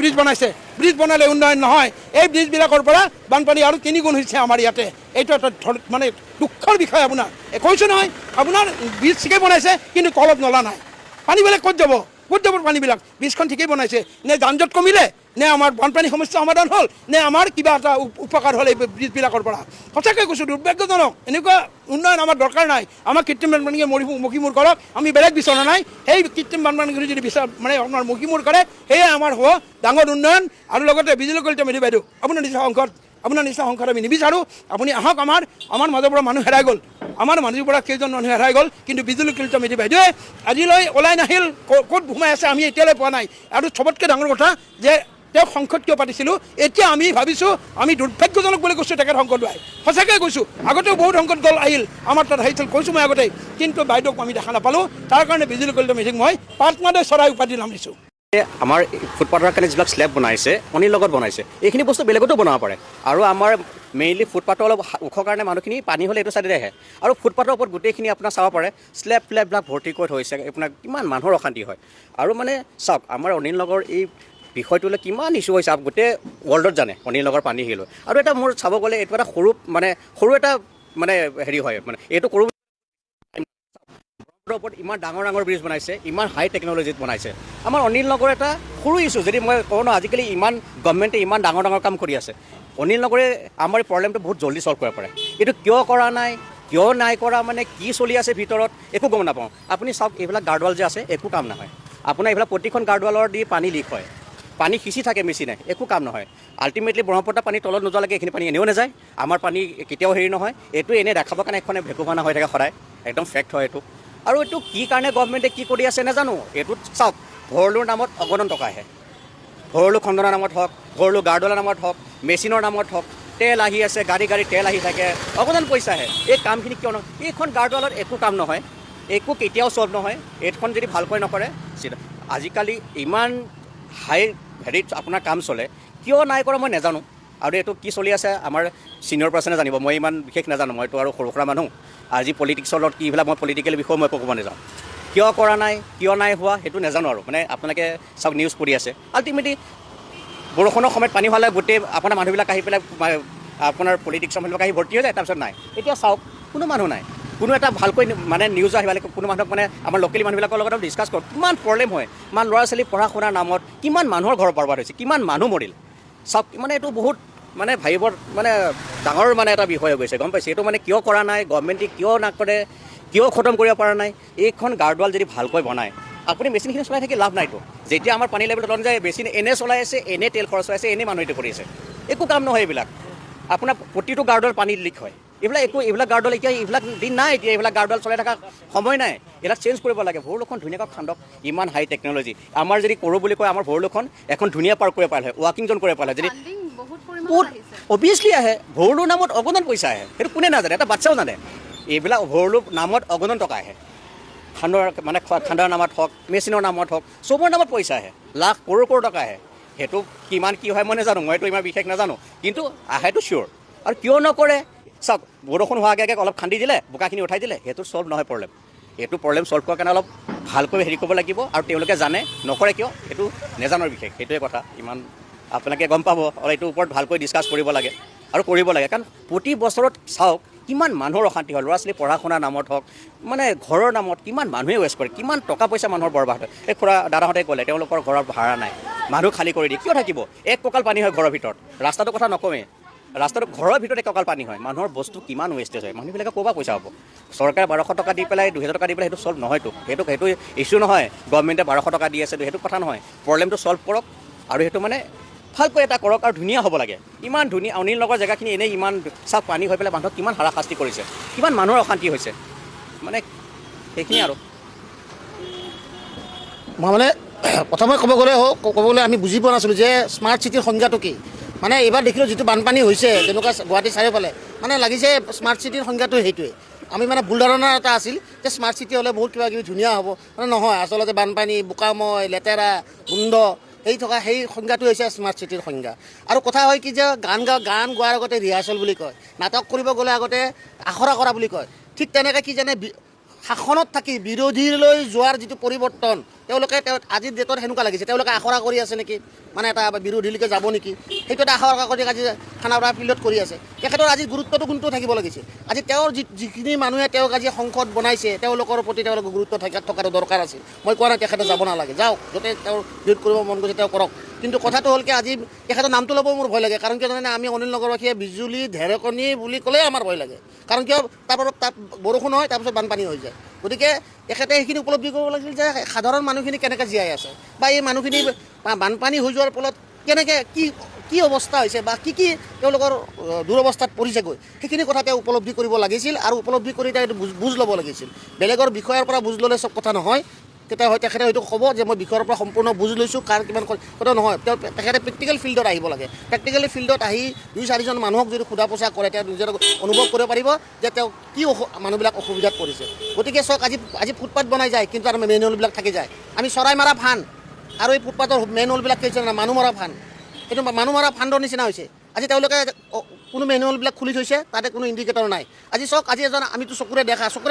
ব্ৰিজ বনালে উন্নয়ন নহয় এই ব্ৰিজবিলাকৰ পৰা বানপানী আৰু 3 গুণ হৈছে আমাৰ ইয়াতে এইটো এটা মানে দুখৰ বিষয় আপোনাৰ কৈছোঁ নহয় আপোনাৰ ব্ৰিজ ঠিকেই বনাইছে কিন্তু তলত নলা নাই পানীবিলাক ক'ত যাব পানীবিলাক ব্ৰিজখন ঠিকেই বনাইছে নে যান-জঁট কমিলে নে আমাৰ বানপানী সমস্যা সমাধান হ'ল নে আমাৰ কিবা এটা উপকাৰ হ'ল এই ব্ৰিজবিলাকৰ পৰা সঁচাকৈ কৈছোঁ দুৰ্ভাগ্যজনক এনেকুৱা উন্নয়ন আমাৰ দৰকাৰ নাই আমাক কৃত্ৰিম বানপানীয়ে মষিমূৰ কৰক আমি বেলেগ বিচৰা নাই সেই কৃত্ৰিম বানপানীখিনি যদি মানে আপোনাৰ মষিমূৰ কৰে সেয়ে আমাৰ হ'ব ডাঙৰ উন্নয়ন আৰু লগতে বিজুলী কলিতা মেধি বাইদেউ আপোনাৰ নিচিনা সংসদ আমি নিবিচাৰোঁ আপুনি আহক আমাৰ মাজৰ পৰা মানুহ হেৰাই গ'ল আমাৰ মানুহৰ পৰা কেইজন মানুহ হেৰাই গ'ল কিন্তু বিজুলী কলিতা মেধি বাইদেৱে আজিলৈ ওলাই নাহিল ক'ত সোমাই আছে আমি এতিয়ালৈ পোৱা নাই আৰু চবতকৈ ডাঙৰ কথা যে তেওঁ সংসদ কিয় পাতিছিলোঁ এতিয়া আমি ভাবিছোঁ আমি দুৰ্ভাগ্যজনক বুলি কৈছোঁ তেখেত সংসদ লোৱাই সঁচাকৈ কৈছোঁ আগতেও বহুত সংসদ দল আহিল আমাৰ তাত আহিছিল কৈছোঁ মই আগতেই কিন্তু বাইদেউক আমি দেখা নাপালোঁ তাৰ কাৰণে বিজুলী কলিতা মেধিক মই পাটমাটি চৰাই উপাধি নাম দিছোঁ আমাৰ ফুটপাথৰ কাৰণে যিবিলাক স্লেব বনাইছে পানীৰ লগত বনাইছে এইখিনি বস্তু বেলেগতো বনাব পাৰে আৰু আমাৰ মেইনলি ফুটপাথৰ অলপ ওখ কাৰণে মানুহখিনি পানী হ'লে এইটো চাইডে আহে আৰু ফুটপাথৰ ওপৰত গোটেইখিনি আপোনাৰ চাব পাৰে স্লেববিলাক ভৰ্তি কৰি থৈছে আপোনাৰ কিমান মানুহৰ অশান্তি হয় আৰু মানে চাওক আমাৰ অনিল নগৰ এই বিষয়টোলৈ কিমান ইছ্যু হৈছে গোটেই ৱৰ্ল্ডত জানে অনিল নগৰ পানী হিল আৰু এটা মোৰ চাব গ'লে এইটো এটা সৰু এটা মানে হেৰি হয় মানে এইটো কৰোঁ ওপৰত ইমান ডাঙৰ ব্ৰিজ বনাইছে ইমান হাই টেকন'লজিত বনাইছে আমাৰ অনিল নগৰ এটা সৰু ইছ্যু যদি মই কওঁ ন আজিকালি ইমান গভৰ্ণমেণ্টে ইমান ডাঙৰ কাম কৰি আছে অনিল নগৰে আমাৰ এই প্ৰব্লেমটো বহুত জল্দি ছল্ভ কৰিব পাৰে এইটো কিয় কৰা নাই কিয় নাই কৰা মানে কি চলি আছে ভিতৰত একো গম নাপাওঁ আপুনি চাওক এইবিলাক গাৰ্ডৱাল যে আছে একো কাম নহয় আপোনাৰ এইবিলাক প্ৰতিখন গাৰ্ডৱালৰ দি পানী লিক হয় পানী সিঁচি থাকে মেচিনে একো কাম নহয় আল্টিমেটলি ব্ৰহ্মপুত্ৰ পানী তলত নোযোৱালৈকে এইখিনি পানী এনেও নাযায় আমাৰ পানী কেতিয়াও হেৰি নহয় এইটো এনেই দেখাবৰ কাৰণে এখনে ভেকুভানা হৈ থাকে সদায় একদম ফেক্ট হয় এইটো আৰু এইটো কি কাৰণে গভৰ্ণমেণ্টে কি কৰি আছে নাজানো এইটোত চাওক ভৰলুৰ নামত অগণন টকা আহে ভৰলু খণ্ডনৰ নামত হওক ভৰলু গাৰ্ডৱালৰ নামত হওক মেচিনৰ নামত হওক তেল আহি আছে গাড়ী তেল আহি থাকে অগণন পইচা আহে এই কামখিনি কিয় নহয় এইখন গাৰ্ডৱালত একো কাম নহয় একো কেতিয়াও চল্ভ নহয় এইখন যদি ভালকৈ নকৰে আজিকালি ইমান হাই হেৰিত আপোনাৰ কাম চলে কিয় নাই কৰা মই নাজানো আৰু এইটো কি চলি আছে আমাৰ ছিনিয়ৰ পাৰ্চনে জানিব মই ইমান বিশেষ নাজানো মইতো আৰু সৰু সুৰা মানুহ আজি পলিটিক্সৰ লগত কি এইবিলাক মই পলিটিকেল বিষয়ে মই একো ক'ব নাযাওঁ কিয় কৰা নাই কিয় নাই হোৱা সেইটো নাজানো আৰু মানে আপোনালোকে চাওক নিউজ পঢ়ি আছে আল্টিমেটলি বৰষুণৰ সময়ত পানী হোৱালে গোটেই আপোনাৰ মানুহবিলাক আহি পেলাই আপোনাৰ পলিটিক্সৰ মানুহবিলাক আহি ভৰ্তি হৈ যায় তাৰপিছত নাই এতিয়া চাওক কোনো মানুহ নাই কোনো এটা ভালকৈ মানে নিউজ আহিব লাগে কোনো মানুহক মানে আমাৰ লোকেল মানুহবিলাকৰ লগত ডিছকাছ কৰক কিমান প্ৰব্লেম হয় ইমান ল'ৰা ছোৱালী পঢ়া শুনাৰ নামত কিমান মানুহৰ ঘৰ বৰবাদ হৈছে কিমান মানুহ মৰিল চাওক মানে এইটো বহুত মানে ভাবিবৰ মানে ডাঙৰ মানে এটা বিষয় হৈ গৈছে গম পাইছে এইটো মানে কিয় কৰা নাই গভৰ্ণমেণ্টে কিয় নকৰে কিয় খতম কৰিব পৰা নাই এইখন গাৰ্ডৱাল যদি ভালকৈ বনায় আপুনি মেচিনখিনি চলাই থাকি লাভ নাইতো যেতিয়া আমাৰ পানী লেভেল তলত যায় মেচিন এনে চলাই আছে এনে তেল খৰচ হৈ আছে এনে মানুহ এইটো কৰি আছে একো কাম নহয় এইবিলাক আপোনাৰ প্ৰতিটো গাৰ্ডৱাল পানী লিক হয় এইবিলাক গাৰ্ডৱাল এতিয়া এইবিলাক দিন নাই এতিয়া এইবিলাক গাৰ্ডৱাল চলাই থকা সময় নাই এইবিলাক চেঞ্জ কৰিব লাগে ভৰলুখন ধুনীয়াকৈ খান্দক ইমান হাই টেকন'লজি আমাৰ যদি কৰোঁ বুলি কয় আমাৰ ভৰলুখন এখন ধুনীয়া পাৰ্ক কৰিব পাৰিলে হয় ৱাকিং জ'ন কৰিব পাৰিলে যদি বহুত অভিয়াছলি আহে ভৰলুৰ নামত অগণন পইচা আহে সেইটো কোনে নাজানে এটা বাচ্চাও জানে এইবিলাক ভৰলুৰ নামত অগণন টকা আহে খাণ্ডাৰ নামত হওক মেচিনৰ নামত হওক চবৰ নামত পইচা আহে লাখ কৰোৰ টকা আহে সেইটো কিমান কি হয় মই নাজানো মইতো ইমান বিশেষ নাজানো কিন্তু আহেতো চিয়'ৰ আৰু কিয় নকৰে চাওক বৰষুণ হোৱা আগে অলপ খান্দি দিলে বোকাখিনি উঠাই দিলে সেইটো চল্ভ নহয় প্ৰব্লেম এইটো প্ৰব্লেম চল্ভ কৰাৰ কাৰণে অলপ ভালকৈ হেৰি কৰিব লাগিব আৰু তেওঁলোকে জানে নকৰে কিয় এইটো নেজানৰ বিশেষ সেইটোৱে কথা ইমান আপোনালোকে গম পাব আৰু এইটোৰ ওপৰত ভালকৈ ডিছকাছ কৰিব লাগে আৰু কৰিব লাগে কাৰণ প্ৰতি বছৰত চাওক কিমান মানুহৰ অশান্তি হয় ল'ৰা ছোৱালী পঢ়া শুনাৰ নামত হওক মানে ঘৰৰ নামত কিমান মানুহে ৱেষ্ট কৰে কিমান টকা পইচা মানুহৰ বৰবাদ হয় এই খুৰা দাদাহঁতে ক'লে তেওঁলোকৰ ঘৰৰ ভাড়া নাই মানুহ খালী কৰি দিয়ে কিয় থাকিব এক কঁকাল পানী হয় ঘৰৰ ভিতৰত ৰাস্তাটোৰ কথা নকওঁৱেই ৰাস্তাটো ঘৰৰ ভিতৰত এক কঁকাল পানী হয় মানুহৰ বস্তু কিমান ৱেষ্টেজ হয় মানুহবিলাকে ক'ৰপৰা পইচা হ'ব চৰকাৰে 1200 টকা দি পেলাই 2000 টকা দি পেলাই সেইটো চল্ভ নহয়তো সেইটো ইছ্যু নহয় গভৰ্ণমেণ্টে 1200 টকা দি আছে সেইটো কথা নহয় প্ৰব্লেমটো চল্ভ কৰক আৰু সেইটো মানে ভালকৈ এটা কৰক আৰু ধুনীয়া হ'ব লাগে ইমান ধুনীয়া অনিল নগৰ জেগাখিনি এনেই ইমান চাফ পানী হৈ পেলাই মানুহক কিমান হাৰাশাস্তি কৰিছে কিমান মানুহৰ অশান্তি হৈছে মানে সেইখিনি আৰু মই মানে প্ৰথমে ক'ব গ'লে আমি বুজি পোৱা নাছিলোঁ যে স্মাৰ্ট চিটিৰ সংজ্ঞাটো কি মানে এইবাৰ দেখিলোঁ যিটো বানপানী হৈছে তেনেকুৱা গুৱাহাটী চাৰিওফালে মানে লাগিছে স্মাৰ্ট চিটিৰ সংজ্ঞাটো সেইটোৱে আমি মানে ভুল ধাৰণা এটা আছিল যে স্মাৰ্ট চিটি হ'লে বহুত কিবা কিবি ধুনীয়া হ'ব মানে নহয় আচলতে বানপানী বোকাময় লেতেৰা গোন্ধ সেই সংজ্ঞাটো হৈছে স্মাৰ্ট চিটিৰ সংজ্ঞা আৰু কথা হয় কি যে গান গোৱাৰ আগতে ৰিহাৰ্চেল বুলি কয় নাটক কৰিব গ'লে আগতে আখৰা কৰা বুলি কয় ঠিক তেনেকৈ কি জানে শাসনত থাকি বিৰোধীলৈ যোৱাৰ যিটো পৰিৱৰ্তন তেওঁলোকে আজিৰ ডেটত সেনেকুৱা লাগিছে তেওঁলোকে আখৰা কৰি আছে নেকি মানে এটা বিৰোধীলৈকে যাব নেকি সেইটো এটা আখৰা কৰি আজি খানাপাৰা ফিল্ডত কৰি আছে তেখেতৰ আজি গুৰুত্বটো কোনটো থাকিব লাগিছিল আজি তেওঁৰ যিখিনি মানুহে তেওঁক আজি সংসদ বনাইছে তেওঁলোকৰ প্ৰতি তেওঁলোকৰ গুৰুত্ব থকাটো দৰকাৰ আছিল মই কোৱা নাই তেখেতে যাব নালাগে যাওক য'তে তেওঁৰ বিৰোধ কৰিব মন গৈছে তেওঁ কৰক কিন্তু কথাটো হ'ল কি আজি তেখেতৰ নামটো ল'ব মোৰ ভয় লাগে কাৰণ কিয় জানে আমি অনিল নগৰবাসীয়ে বিজুলী ঢেৰেকনি বুলি ক'লেই আমাৰ ভয় লাগে কাৰণ কিয় তাত বৰষুণ হয় তাৰপিছত বানপানী হৈ যায় গতিকে তেখেতে সেইখিনি উপলব্ধি কৰিব লাগিছিল যে সাধাৰণ মানুহখিনি কেনেকৈ জীয়াই আছে বা এই মানুহখিনি বানপানী হৈ যোৱাৰ ফলত কেনেকৈ কি অৱস্থা হৈছে বা কি তেওঁলোকৰ দুৰৱস্থাত পৰিছেগৈ সেইখিনি কথা তেওঁ উপলব্ধি কৰিব লাগিছিল আৰু উপলব্ধি কৰি তেওঁ বুজ ল'ব লাগিছিল বেলেগৰ বিষয়ৰ পৰা বুজ ল'লে চব কথা নহয় তেতিয়া তেখেতে হয়তো ক'ব যে মই বিষয়ৰ পৰা সম্পূৰ্ণ বুজ লৈছোঁ কাৰ কিমান কথা নহয় তেখেতে প্ৰেক্টিকেল ফিল্ডত আহিব লাগে প্ৰেক্টিকেলি ফিল্ডত আহি 2-4জন মানুহক যদি সোধা পোছা কৰে তেওঁ নিজৰ অনুভৱ কৰিব পাৰিব যে তেওঁ কি মানুহবিলাক অসুবিধাত পৰিছে গতিকে চাওক আজি ফুটপাথ বনাই যায় কিন্তু তাৰ মেনুৱেলবিলাক থাকি যায় আমি চৰাই মাৰা ফান আৰু এই ফুটপাথৰ মেইন হ'লবিলাক কৈছে না মানুহ মৰা ফাণ্ড, এইটো মানুহ মৰা ফাণ্ডৰ নিচিনা হৈছে। আজি তেওঁলোকে কোনো মেনুৱেলবিলাক খুলি থৈছে, তাতে কোনো ইণ্ডিকেটৰ নাই। আজি চাওক, আজি এজন আমিতো চকুৰে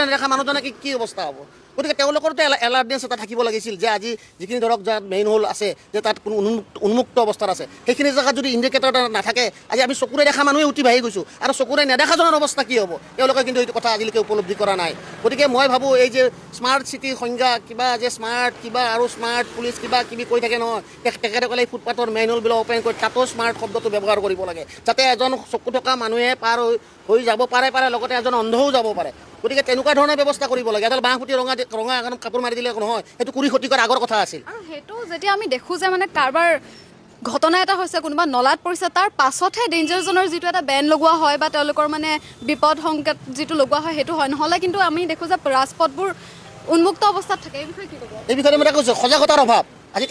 নেদেখা মানুহজনে কি অৱস্থা হ'ব। গতিকে তেওঁলোকৰতো এলাৰ্টনেছ এটা থাকিব লাগিছিল যে আজি যিখিনি ধৰক যাৰ মেইন হ'ল আছে, যে তাত কোনো উন্মুক্ত অৱস্থাত আছে, সেইখিনি জেগাত যদি ইণ্ডিকেটৰ এটা নাথাকে, আজি আমি চকুৰে দেখা মানুহে উঠি বাঢ়ি গৈছোঁ, আৰু চকুৰে নেদেখাজনৰ অৱস্থা কি হ'ব তেওঁলোকে কিন্তু এইটো কথা আজিলৈকে উপলব্ধি কৰা নাই। গতিকে মই ভাবোঁ এই যে স্মাৰ্ট চিটিৰ সংজ্ঞা, কিবা যে স্মাৰ্ট কিবা আৰু স্মাৰ্ট পুলিচ কিবা কিবি কৈ থাকে নহয়, তেখেতসকলে এই ফুটপাথৰ মেইন হ'লবিলাক অ'পেন কৰি তাতো স্মাৰ্ট শব্দটো ব্যৱহাৰ কৰিব লাগে, যাতে এজন চকু থকা মানুহে পাৰ হৈ যাব পাৰে, লগতে এজন অন্ধও যাব পাৰে। গতিকে তেনেকুৱা ধৰণৰ ব্যৱস্থা কৰিব লাগে। এডাল বাঁহ ফুটি ৰঙা এখন কাপোৰ মাৰি দিলে নহয়, সেইটো কুৰি ক্ষতি কৰাৰ আগৰ কথা আছিল। আৰু সেইটো যেতিয়া আমি দেখোঁ যে মানে কাৰোবাৰ ঘটনা এটা হৈছে, কোনোবা নলাত পৰিছে, তাৰ পাছতহে ডেঞ্জাৰ জ'নৰ যিটো এটা বেন লগোৱা হয় বা তেওঁলোকৰ মানে বিপদ সংকেত যিটো লগোৱা হয় সেইটো হয়, নহ'লে কিন্তু আমি দেখোঁ যে ৰাজপথবোৰ উন্মুক্ত অৱস্থাত থাকে। এই বিষয়ে কি ক'ব? এই বিষয়ে মই কৈছোঁ সজাগতাৰ অভাৱ। আজি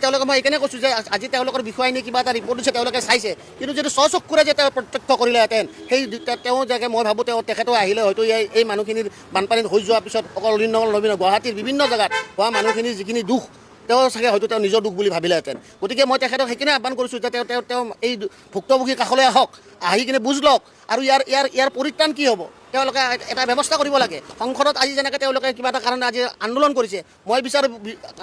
তেওঁলোকে মই এইকাৰণে কৈছোঁ যে আজি তেওঁলোকৰ বিষয়ে নি কিবা এটা ৰিপৰ্ট দিছে, তেওঁলোকে চাইছে, কিন্তু যদি স্বচক্ষুৰে যে তেওঁ প্ৰত্যক্ষ কৰিলেহেঁতেন, সেই তেওঁ জেগাই মই ভাবোঁ তেখেতো আহিলে হয়তো এই মানুহখিনিৰ বানপানীত হৈ যোৱাৰ পিছত অকল নবীন গুৱাহাটীৰ বিভিন্ন জেগাত হোৱা মানুহখিনিৰ যিখিনি দুখ, তেওঁ চাগে হয়তো তেওঁ নিজৰ দুখ বুলি ভাবিলেহেঁতেন। গতিকে মই তেখেতক সেইখিনি আহ্বান কৰিছোঁ যে তেওঁ এই ভুক্তভোগীৰ কাষলৈ আহক, আহি কিনে বুজ লওক, আৰু ইয়াৰ পৰিত্ৰাণ কি হ'ব তেওঁলোকে এটা ব্যৱস্থা কৰিব লাগে। সংসদত আজি যেনেকৈ তেওঁলোকে কিবা এটা কাৰণে আজি আন্দোলন কৰিছে, মই বিচাৰোঁ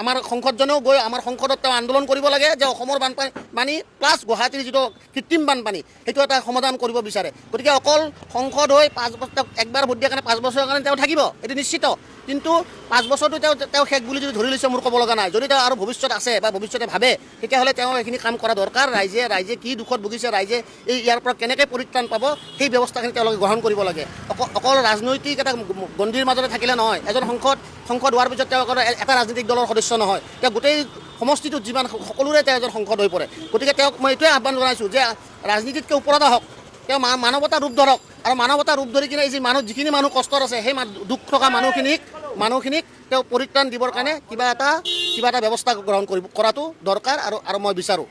আমাৰ সংসদজনেও গৈ আমাৰ সংসদত তেওঁ আন্দোলন কৰিব লাগে যে অসমৰ বানপানী প্লাছ গুৱাহাটীৰ যিটো কৃত্ৰিম বানপানী সেইটো এটা সমাধান কৰিব বিচাৰে। গতিকে অকল সংসদ হৈ 5 বছৰ একবাৰ ভোট দিয়াৰ কাৰণে 5 বছৰৰ কাৰণে তেওঁ থাকিব, এইটো নিশ্চিত, কিন্তু 5 বছৰটো তেওঁ শেষ বুলি যদি ধৰি লৈছে মোৰ ক'ব লগা নাই। যদি তেওঁ আৰু ভৱিষ্যত আছে বা ভৱিষ্যতে ভাবে, তেতিয়াহ'লে তেওঁ এইখিনি কাম কৰা দৰকাৰ। ৰাইজে কি দুখত ভুগিছে, ৰাইজে ইয়াৰ পৰা কেনেকৈ পৰিত্ৰাণ পাব, সেই ব্যৱস্থাখিনি তেওঁলোকে গ্ৰহণ কৰিব লাগে। অকল ৰাজনৈতিক এটা গণ্ডিৰ মাজতে থাকিলে নহয়। এজন সংসদ হোৱাৰ পিছত তেওঁ এটা ৰাজনৈতিক দলৰ সদস্য নহয়, তেওঁ গোটেই সমষ্টিটোত যিমান সকলোৰে তেওঁ এজন সংসদ হৈ পৰে। গতিকে তেওঁক মই এইটোৱে আহ্বান জনাইছোঁ যে ৰাজনীতিতকৈ ওপৰত আহক, তেওঁ মানৱতাৰ ৰূপ ধৰক, আৰু মানৱতাৰ ৰূপ ধৰি কিনে এই যিখিনি মানুহ কষ্টত আছে, সেই দুখ থকা মানুহখিনিক তেওঁ পৰিত্ৰাণ দিবৰ কাৰণে কিবা এটা ব্যৱস্থা গ্ৰহণ কৰাটো দৰকাৰ, আৰু মই বিচাৰোঁ।